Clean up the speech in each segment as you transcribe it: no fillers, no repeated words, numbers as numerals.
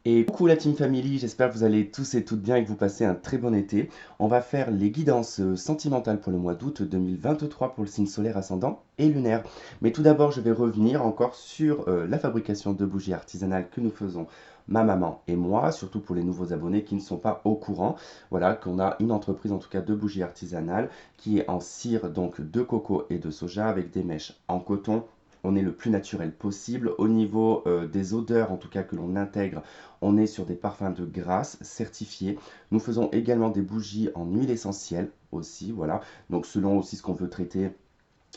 Et coucou la Team Family, j'espère que vous allez tous et toutes bien et que vous passez un très bon été. On va faire les guidances sentimentales pour le mois d'août 2023 pour le signe solaire ascendant et lunaire. Mais tout d'abord, je vais revenir encore sur la fabrication de bougies artisanales que nous faisons ma maman et moi, surtout pour les nouveaux abonnés qui ne sont pas au courant. Voilà, qu'on a une entreprise en tout cas de bougies artisanales qui est en cire donc de coco et de soja avec des mèches en coton. On est le plus naturel possible. Au niveau des odeurs, en tout cas que l'on intègre, on est sur des parfums de grâce certifiés. Nous faisons également des bougies en huile essentielle aussi, voilà. Donc selon aussi ce qu'on veut traiter,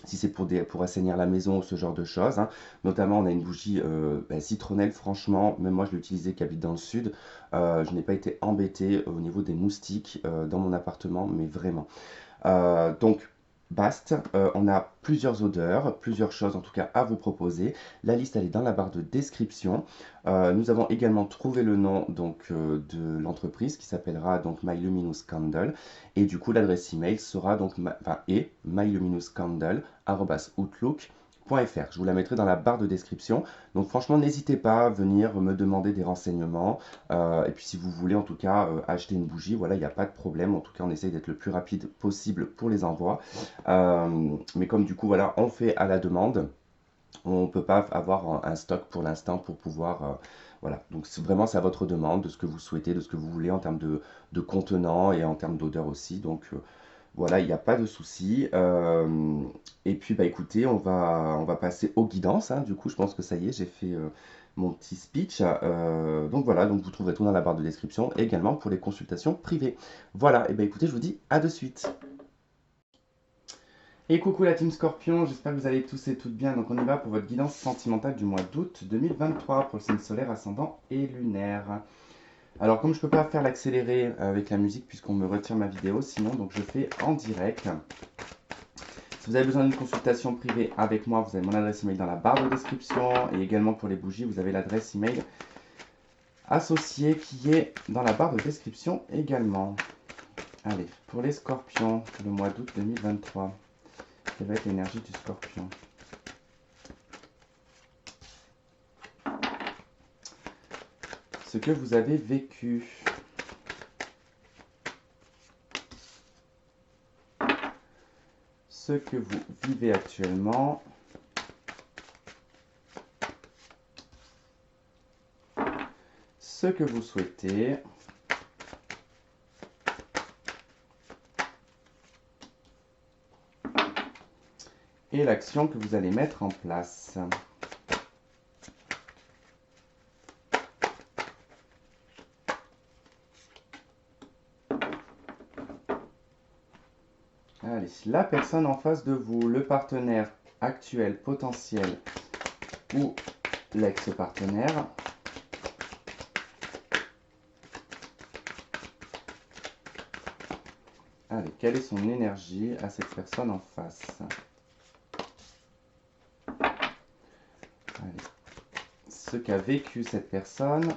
si c'est pour assainir la maison ou ce genre de choses, hein. Notamment, on a une bougie citronnelle, franchement, même moi je l'ai utilisée qui habite dans le sud. Je n'ai pas été embêté au niveau des moustiques dans mon appartement, mais vraiment. Donc, Bast, on a plusieurs odeurs, plusieurs choses en tout cas à vous proposer. La liste elle est dans la barre de description. Nous avons également trouvé le nom donc de l'entreprise qui s'appellera donc My Luminous Candle et du coup l'adresse email sera donc myluminous.candle@outlook.fr. Je vous la mettrai dans la barre de description. Donc franchement n'hésitez pas à venir me demander des renseignements. Et puis si vous voulez en tout cas acheter une bougie, voilà, il n'y a pas de problème. En tout cas, on essaye d'être le plus rapide possible pour les envois. Mais comme du coup, voilà, on fait à la demande, on ne peut pas avoir un stock pour l'instant pour pouvoir... voilà, donc vraiment c'est à votre demande de ce que vous souhaitez, de ce que vous voulez en termes de contenant et en termes d'odeur aussi. Donc voilà, il n'y a pas de souci. Et puis, bah écoutez, on va passer aux guidances, hein. Du coup, je pense que ça y est, j'ai fait mon petit speech. Donc voilà, donc vous trouverez tout dans la barre de description, et également pour les consultations privées. Voilà, et bah écoutez, je vous dis à de suite. Et coucou la team Scorpion, j'espère que vous allez tous et toutes bien. Donc on y va pour votre guidance sentimentale du mois d'août 2023 pour le signe solaire ascendant et lunaire. Alors comme je ne peux pas faire l'accéléré avec la musique puisqu'on me retire ma vidéo, sinon donc je fais en direct. Si vous avez besoin d'une consultation privée avec moi, vous avez mon adresse email dans la barre de description et également pour les bougies, vous avez l'adresse email associée qui est dans la barre de description également. Allez, pour les scorpions, pour le mois d'août 2023, quelle va être l'énergie du scorpion? Ce que vous avez vécu. Ce que vous vivez actuellement. Ce que vous souhaitez. Et l'action que vous allez mettre en place. Allez, la personne en face de vous, le partenaire actuel, potentiel ou l'ex-partenaire. Allez, quelle est son énergie à cette personne en face? Allez, ce qu'a vécu cette personne.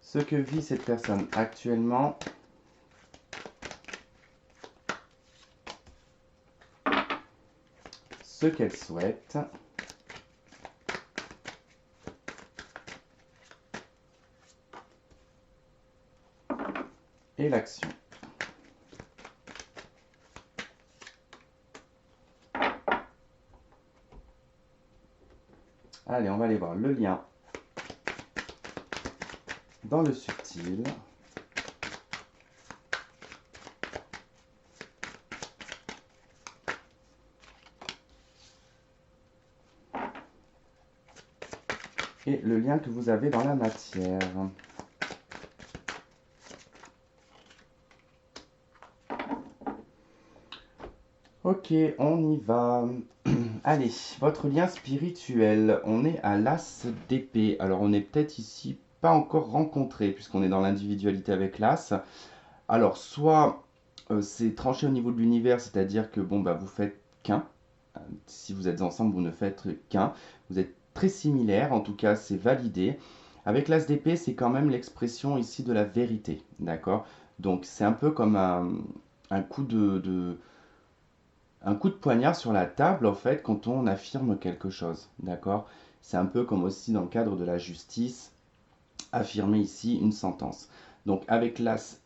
Ce que vit cette personne actuellement. Ce qu'elle souhaite. Et l'action. Allez, on va aller voir le lien dans le subtil. Et le lien que vous avez dans la matière. Ok, on y va. Allez, votre lien spirituel, on est à l'as d'épée. Alors on est peut-être ici pas encore rencontré puisqu'on est dans l'individualité avec l'as. Alors soit c'est tranché au niveau de l'univers, c'est-à-dire que bon bah vous faites qu'un. Si vous êtes ensemble, vous ne faites qu'un. Vous êtes très similaires, en tout cas c'est validé. Avec l'as d'épée, c'est quand même l'expression ici de la vérité, d'accord? Donc c'est un peu comme un coup un coup de poignard sur la table, en fait, quand on affirme quelque chose, d'accord? C'est un peu comme aussi dans le cadre de la justice, affirmer ici une sentence. Donc avec l'as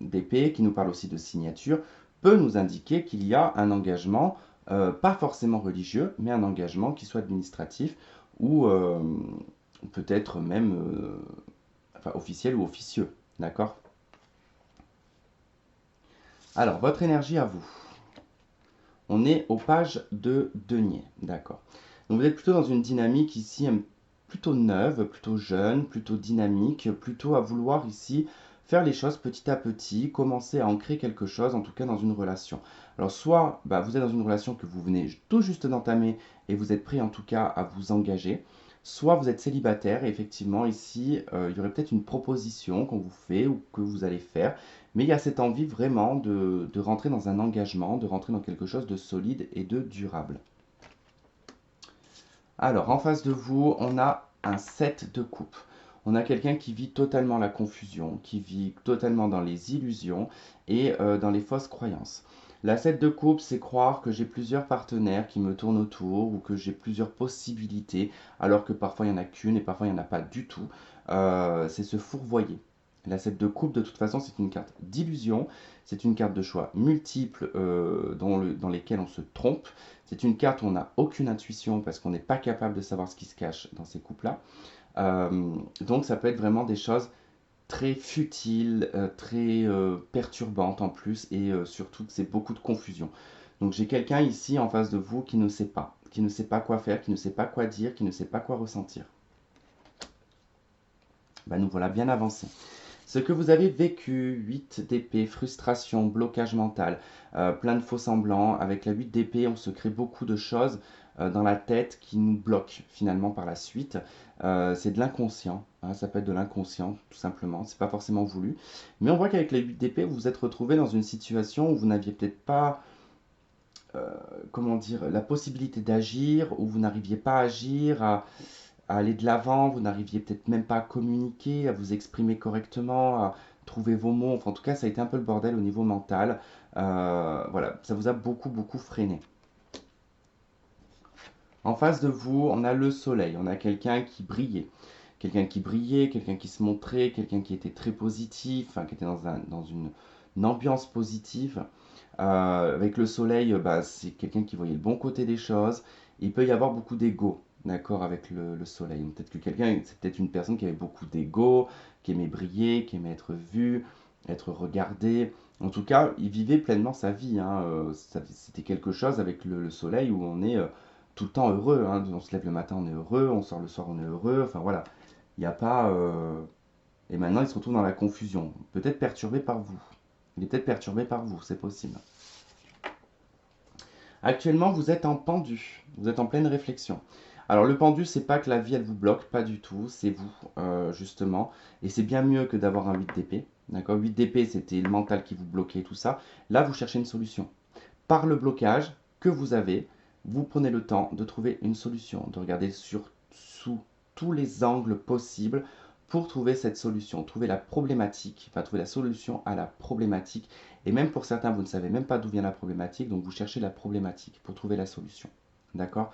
d'épée, qui nous parle aussi de signature, peut nous indiquer qu'il y a un engagement, pas forcément religieux, mais un engagement qui soit administratif ou peut-être même enfin, officiel ou officieux. D'accord? Alors, votre énergie à vous. On est aux pages de denier. D'accord. Donc, vous êtes plutôt dans une dynamique ici plutôt neuve, plutôt jeune, plutôt dynamique, plutôt à vouloir ici faire les choses petit à petit, commencer à ancrer quelque chose, en tout cas dans une relation. Alors soit bah, vous êtes dans une relation que vous venez tout juste d'entamer et vous êtes prêt en tout cas à vous engager, soit vous êtes célibataire et effectivement ici il y aurait peut-être une proposition qu'on vous fait ou que vous allez faire, mais il y a cette envie vraiment de rentrer dans un engagement, de rentrer dans quelque chose de solide et de durable. Alors, en face de vous, on a un 7 de coupe. On a quelqu'un qui vit totalement la confusion, qui vit totalement dans les illusions et dans les fausses croyances. La 7 de coupe, c'est croire que j'ai plusieurs partenaires qui me tournent autour ou que j'ai plusieurs possibilités, alors que parfois il n'y en a qu'une et parfois il n'y en a pas du tout. C'est se fourvoyer. La 7 de coupe, de toute façon, c'est une carte d'illusion, c'est une carte de choix multiples dans lesquels on se trompe. C'est une carte où on n'a aucune intuition parce qu'on n'est pas capable de savoir ce qui se cache dans ces couples-là. Donc ça peut être vraiment des choses très futiles, très perturbantes en plus et surtout que c'est beaucoup de confusion. Donc j'ai quelqu'un ici en face de vous qui ne sait pas quoi faire, qui ne sait pas quoi dire, qui ne sait pas quoi ressentir. Ben, nous voilà bien avancés. Ce que vous avez vécu, 8 d'épée, frustration, blocage mental, plein de faux semblants, avec la 8 d'épée, on se crée beaucoup de choses dans la tête qui nous bloquent finalement par la suite. C'est de l'inconscient, hein, ça peut être de l'inconscient tout simplement, c'est pas forcément voulu. Mais on voit qu'avec la 8 d'épée, vous vous êtes retrouvé dans une situation où vous n'aviez peut-être pas, comment dire, la possibilité d'agir, où vous n'arriviez pas à agir, à aller de l'avant, vous n'arriviez peut-être même pas à communiquer, à vous exprimer correctement, à trouver vos mots. Enfin, en tout cas, ça a été un peu le bordel au niveau mental. Voilà, ça vous a beaucoup, beaucoup freiné. En face de vous, on a le soleil, on a quelqu'un qui brillait. Quelqu'un qui brillait, quelqu'un qui se montrait, quelqu'un qui était très positif, enfin, qui était dans une ambiance positive. Avec le soleil, bah, c'est quelqu'un qui voyait le bon côté des choses. Il peut y avoir beaucoup d'ego, d'accord, avec le soleil. Peut-être que quelqu'un, c'est peut-être une personne qui avait beaucoup d'ego, qui aimait briller, qui aimait être vu, être regardé. En tout cas, il vivait pleinement sa vie, hein. C'était quelque chose avec le soleil où on est tout le temps heureux, hein. On se lève le matin, on est heureux, on sort le soir, on est heureux. Enfin voilà, il n'y a pas. Et maintenant, il se retrouve dans la confusion. Peut-être perturbé par vous. Il est peut-être perturbé par vous, c'est possible. Actuellement, vous êtes en pendu, vous êtes en pleine réflexion. Alors le pendu, c'est pas que la vie elle vous bloque, pas du tout, c'est vous justement. Et c'est bien mieux que d'avoir un 8 d'épée. D'accord, 8 d'épée, c'était le mental qui vous bloquait, tout ça. Là, vous cherchez une solution. Par le blocage que vous avez, vous prenez le temps de trouver une solution, de regarder sous tous les angles possibles pour trouver cette solution, trouver la problématique, enfin trouver la solution à la problématique. Et même pour certains, vous ne savez même pas d'où vient la problématique, donc vous cherchez la problématique pour trouver la solution. D'accord?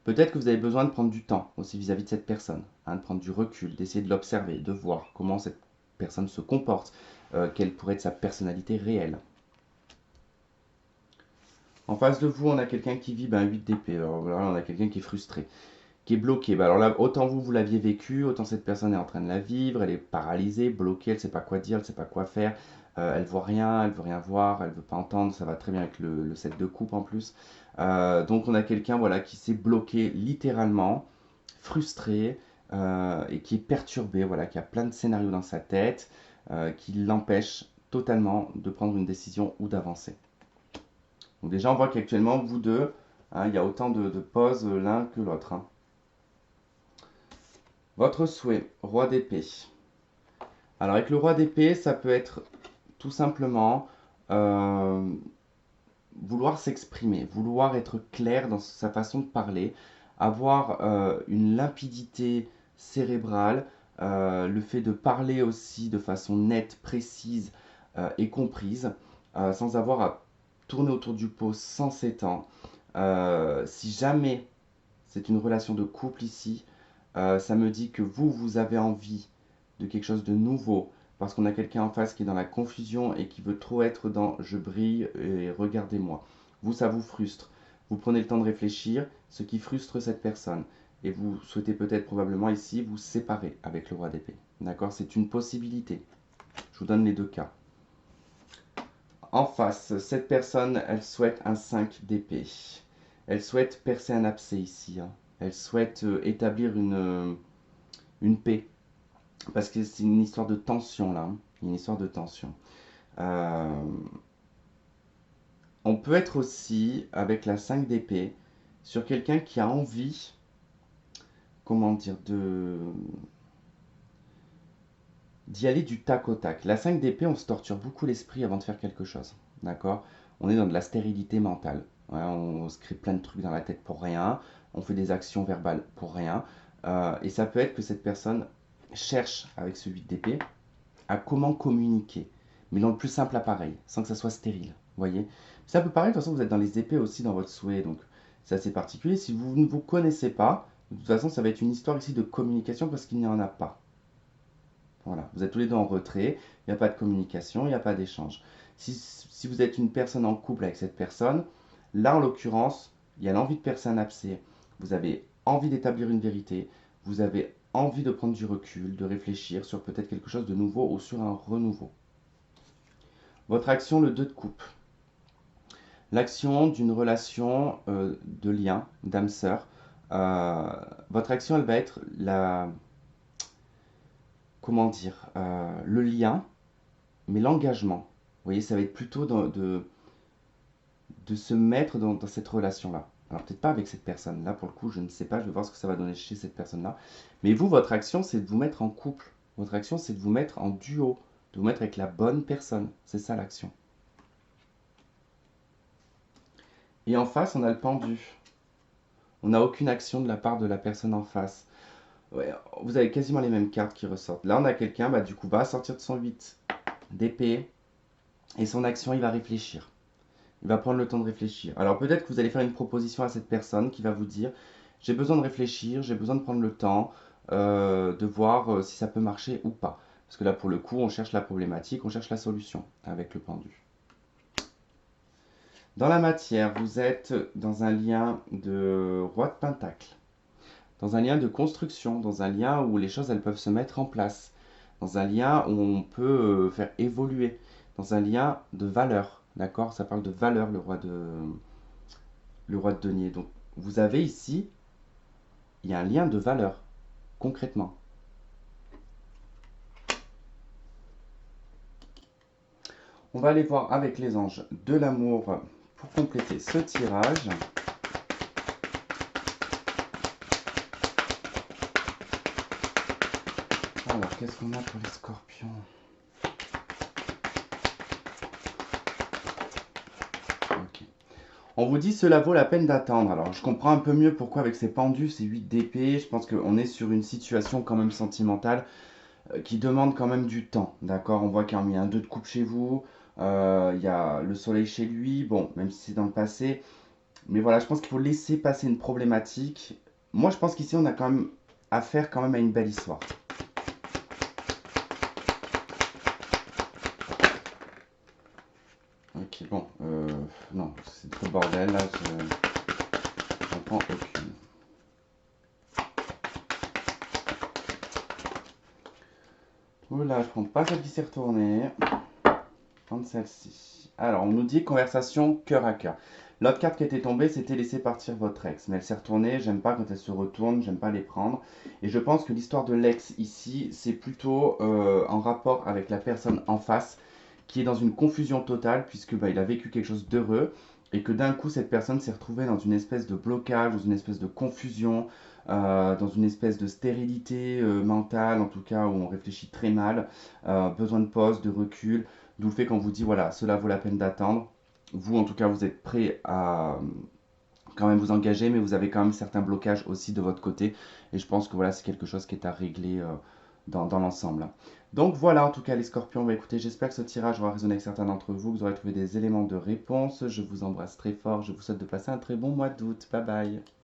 Peut-être que vous avez besoin de prendre du temps aussi vis-à-vis de cette personne, hein, de prendre du recul, d'essayer de l'observer, de voir comment cette personne se comporte, quelle pourrait être sa personnalité réelle. En face de vous, on a quelqu'un qui vit 8 d'épée. Alors là, on a quelqu'un qui est frustré, qui est bloqué. Alors là, autant vous, vous l'aviez vécu, autant cette personne est en train de la vivre, elle est paralysée, bloquée, elle ne sait pas quoi dire, elle ne sait pas quoi faire, elle voit rien, elle veut rien voir, elle veut pas entendre, ça va très bien avec le set de coupe en plus. Donc on a quelqu'un voilà, qui s'est bloqué littéralement, frustré, et qui est perturbé, voilà, qui a plein de scénarios dans sa tête, qui l'empêche totalement de prendre une décision ou d'avancer. Donc déjà, on voit qu'actuellement, vous deux, hein, il y a autant de pauses l'un que l'autre, hein. Votre souhait, roi d'épée. Alors avec le roi d'épée, ça peut être tout simplement euh, vouloir s'exprimer, vouloir être clair dans sa façon de parler, avoir une limpidité cérébrale, le fait de parler aussi de façon nette, précise et comprise, sans avoir à tourner autour du pot sans s'étendre. Si jamais c'est une relation de couple ici, ça me dit que vous avez envie de quelque chose de nouveau, parce qu'on a quelqu'un en face qui est dans la confusion et qui veut trop être dans je brille et regardez-moi. Vous, ça vous frustre. Vous prenez le temps de réfléchir, ce qui frustre cette personne. Et vous souhaitez peut-être probablement ici vous séparer avec le roi d'épée. D'accord? C'est une possibilité. Je vous donne les deux cas. En face, cette personne, elle souhaite un 5 d'épée. Elle souhaite percer un abcès ici, hein. Elle souhaite établir une paix. Parce que c'est une histoire de tension là, hein. Une histoire de tension. Euh, on peut être aussi, avec la 5 d'épée, sur quelqu'un qui a envie, comment dire, d'y aller du tac au tac. La 5 d'épée, on se torture beaucoup l'esprit avant de faire quelque chose. D'accord? On est dans de la stérilité mentale. Ouais, on se crée plein de trucs dans la tête pour rien. On fait des actions verbales pour rien. Et ça peut être que cette personne cherche, avec ce 8 d'épée, à comment communiquer. Mais dans le plus simple appareil, sans que ça soit stérile. Vous voyez? Ça peut paraître, de toute façon, vous êtes dans les épées aussi dans votre souhait. Donc, c'est assez particulier. Si vous ne vous connaissez pas, de toute façon, ça va être une histoire ici de communication parce qu'il n'y en a pas. Voilà, vous êtes tous les deux en retrait, il n'y a pas de communication, il n'y a pas d'échange. Si vous êtes une personne en couple avec cette personne, là en l'occurrence, il y a l'envie de percer un abcès, vous avez envie d'établir une vérité, vous avez envie de prendre du recul, de réfléchir sur peut-être quelque chose de nouveau ou sur un renouveau. Votre action, le 2 de coupe. L'action d'une relation de lien, d'âme-sœur. Votre action, elle va être comment dire, le lien, mais l'engagement. Vous voyez, ça va être plutôt de se mettre dans cette relation-là. Alors peut-être pas avec cette personne-là, pour le coup, je ne sais pas, je vais voir ce que ça va donner chez cette personne-là. Mais vous, votre action, c'est de vous mettre en couple. Votre action, c'est de vous mettre en duo, de vous mettre avec la bonne personne. C'est ça l'action. Et en face, on a le pendu. On n'a aucune action de la part de la personne en face. Ouais, vous avez quasiment les mêmes cartes qui ressortent. Là, on a quelqu'un, bah, du coup, va sortir de son 8 d'épée. Et son action, il va réfléchir. Il va prendre le temps de réfléchir. Alors peut-être que vous allez faire une proposition à cette personne qui va vous dire, j'ai besoin de réfléchir, j'ai besoin de prendre le temps de voir si ça peut marcher ou pas. Parce que là, pour le coup, on cherche la problématique, on cherche la solution avec le pendu. Dans la matière, vous êtes dans un lien de roi de pentacle, dans un lien de construction, dans un lien où les choses elles peuvent se mettre en place, dans un lien où on peut faire évoluer, dans un lien de valeur. D'accord? Ça parle de valeur, le roi de denier. Donc, vous avez ici, il y a un lien de valeur, concrètement. On va aller voir avec les anges de l'amour pour compléter ce tirage. Alors, qu'est-ce qu'on a pour les scorpions? Ok. On vous dit cela vaut la peine d'attendre. Alors, je comprends un peu mieux pourquoi avec ces pendus, ces 8 d'épée, je pense qu'on est sur une situation quand même sentimentale qui demande quand même du temps. D'accord? On voit qu'il y a un 2 de coupe chez vous, il y a le soleil chez lui, bon, même si c'est dans le passé. Mais voilà, je pense qu'il faut laisser passer une problématique. Moi, je pense qu'ici, on a quand même affaire quand même à une belle histoire. Ok, bon, non, c'est trop le bordel, là, j'en prends aucune. Oula, je prends pas celle qui s'est retournée. Je prends celle-ci. Alors, on nous dit conversation cœur à cœur. L'autre carte qui était tombée, c'était laisser partir votre ex. Mais elle s'est retournée, j'aime pas quand elle se retourne, j'aime pas les prendre. Et je pense que l'histoire de l'ex ici, c'est plutôt en rapport avec la personne en face qui est dans une confusion totale puisque bah, il a vécu quelque chose d'heureux et que d'un coup cette personne s'est retrouvée dans une espèce de blocage, dans une espèce de confusion, dans une espèce de stérilité mentale en tout cas où on réfléchit très mal, besoin de pause, de recul, d'où le fait qu'on vous dit voilà cela vaut la peine d'attendre. Vous en tout cas vous êtes prêt à quand même vous engager mais vous avez quand même certains blocages aussi de votre côté et je pense que voilà c'est quelque chose qui est à régler dans l'ensemble, hein. Donc voilà, en tout cas les scorpions, bah, écoutez, j'espère que ce tirage aura résonné avec certains d'entre vous, que vous aurez trouvé des éléments de réponse. Je vous embrasse très fort, je vous souhaite de passer un très bon mois d'août. Bye bye.